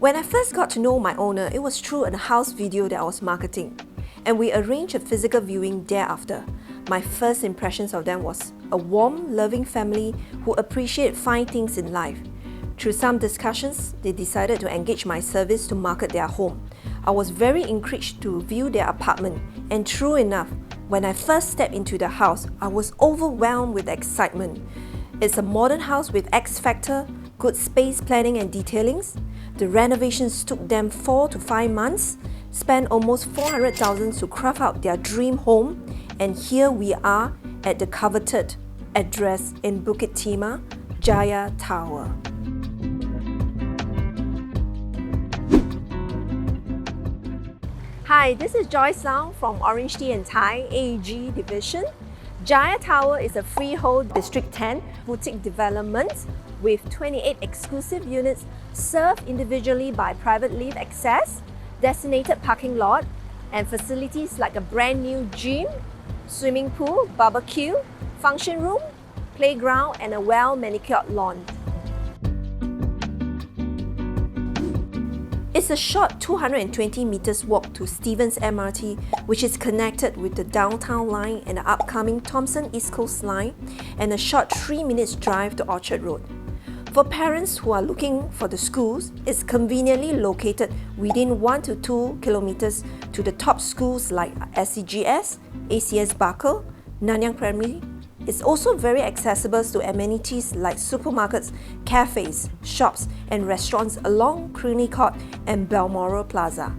When I first got to know my owner, it was through a house video that I was marketing, and we arranged a physical viewing thereafter. My first impressions of them was a warm, loving family who appreciate fine things in life. Through some discussions, they decided to engage my service to market their home. I was very encouraged to view their apartment, and true enough, when I first stepped into the house, I was overwhelmed with excitement. It's a modern house with X factor, good space planning and detailings. The renovations took them 4 to 5 months, spent almost 400,000 to craft out their dream home, and here we are at the coveted address in Bukit Timah, Jaya Tower. Hi, this is Joyce from OrangeTee and Thai AG Division. Jaya Tower is a freehold District 10 boutique development with 28 exclusive units served individually by private lift access, designated parking lot, and facilities like a brand new gym, swimming pool, barbecue, function room, playground, and a well-manicured lawn. It's a short 220 meters walk to Stevens MRT, which is connected with the downtown line and the upcoming Thomson East Coast line, and a short 3 minutes drive to Orchard Road. For parents who are looking for the schools, it's conveniently located within 1 to 2 kilometers to the top schools like SCGS, ACS Barker, NANYANG Primary. It's also very accessible to amenities like supermarkets, cafes, shops, and restaurants along Crony Court and Balmoral Plaza.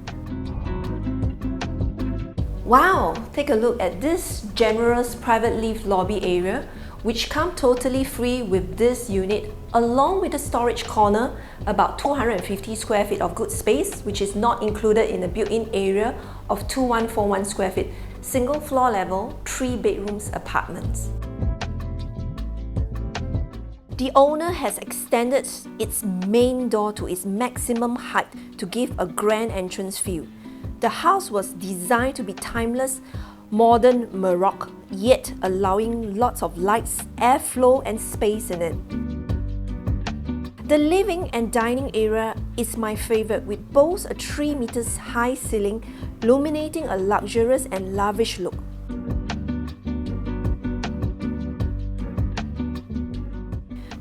Wow! Take a look at this generous private lift lobby area, which comes totally free with this unit, along with the storage corner, about 250 square feet of good space, which is not included in the built-in area of 2141 square feet, single floor level, 3 bedrooms apartments. The owner has extended its main door to its maximum height to give a grand entrance view. The house was designed to be timeless, modern Baroque, yet allowing lots of lights, airflow, and space in it. The living and dining area is my favorite, with both a 3 meters high ceiling, illuminating a luxurious and lavish look.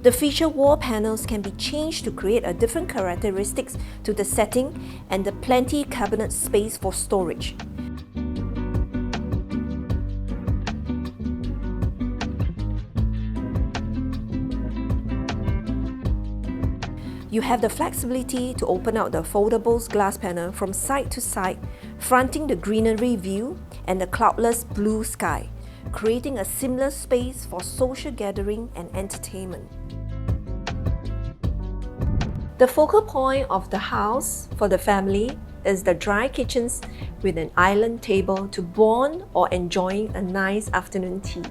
The feature wall panels can be changed to create a different characteristics to the setting, and the plenty cabinet space for storage. You have the flexibility to open out the foldable glass panel from side to side, fronting the greenery view and the cloudless blue sky, creating a seamless space for social gathering and entertainment. The focal point of the house for the family is the dry kitchens with an island table to bond or enjoying a nice afternoon tea.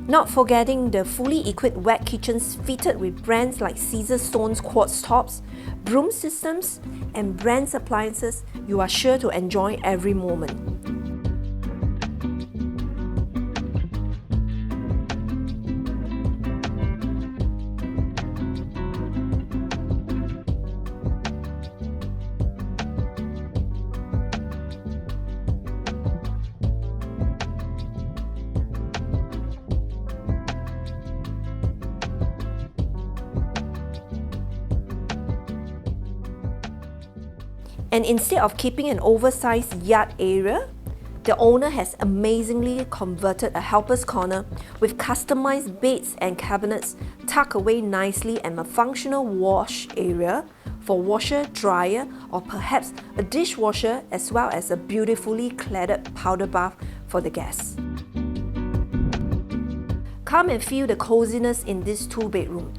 Not forgetting the fully equipped wet kitchens fitted with brands like Caesarstone's quartz tops, broom systems, and brands appliances you are sure to enjoy every moment. And instead of keeping an oversized yard area, the owner has amazingly converted a helper's corner with customized beds and cabinets tucked away nicely, and a functional wash area for washer, dryer, or perhaps a dishwasher, as well as a beautifully cladded powder bath for the guests. Come and feel the coziness in this 2-bedroom.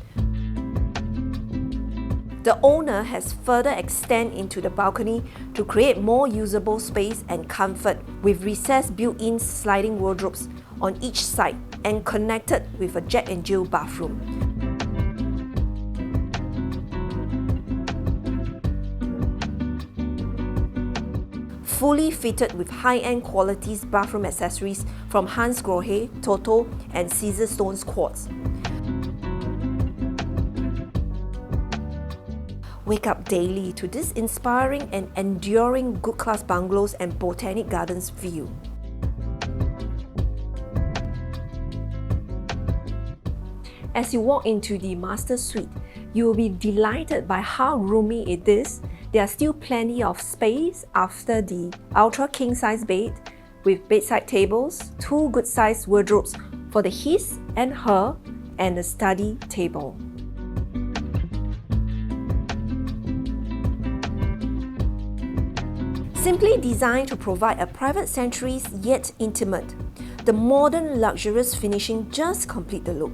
The owner has further extended into the balcony to create more usable space and comfort, with recessed built-in sliding wardrobes on each side and connected with a Jack and Jill bathroom. fully fitted with high-end qualities bathroom accessories from Hans Grohe, Toto and Caesarstone's Quartz. Wake up daily to this inspiring and enduring good-class bungalows and botanic gardens view. As you walk into the master suite, you will be delighted by how roomy it is. There are still plenty of space after the ultra king-size bed with bedside tables, 2 good-sized wardrobes for the his and her, and a study table. Simply designed to provide a private sanctuary yet intimate, the modern luxurious finishing just complete the look.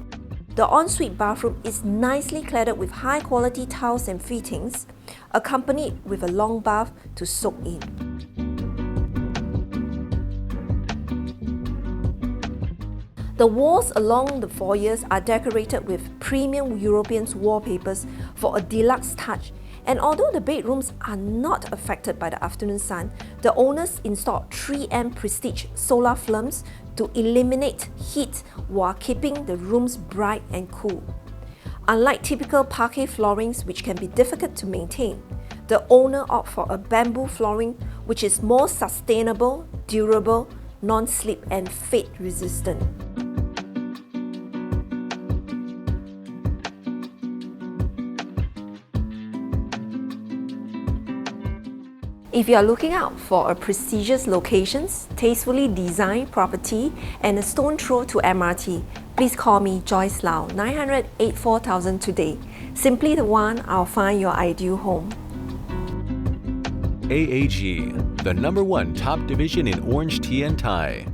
The ensuite bathroom is nicely cladded with high-quality tiles and fittings, accompanied with a long bath to soak in. The walls along the foyers are decorated with premium European wallpapers for a deluxe touch, and although the bedrooms are not affected by the afternoon sun, the owners installed 3M Prestige solar films to eliminate heat while keeping the rooms bright and cool. Unlike typical parquet floorings, which can be difficult to maintain, the owner opted for a bamboo flooring which is more sustainable, durable, non-slip and fade resistant. If you are looking out for a prestigious locations, tastefully designed property and a stone throw to MRT, please call me Joyce Lau, 900-84000 today. Simply the one, I'll find your ideal home. AAG, the #1 top division in orange tea and Thai.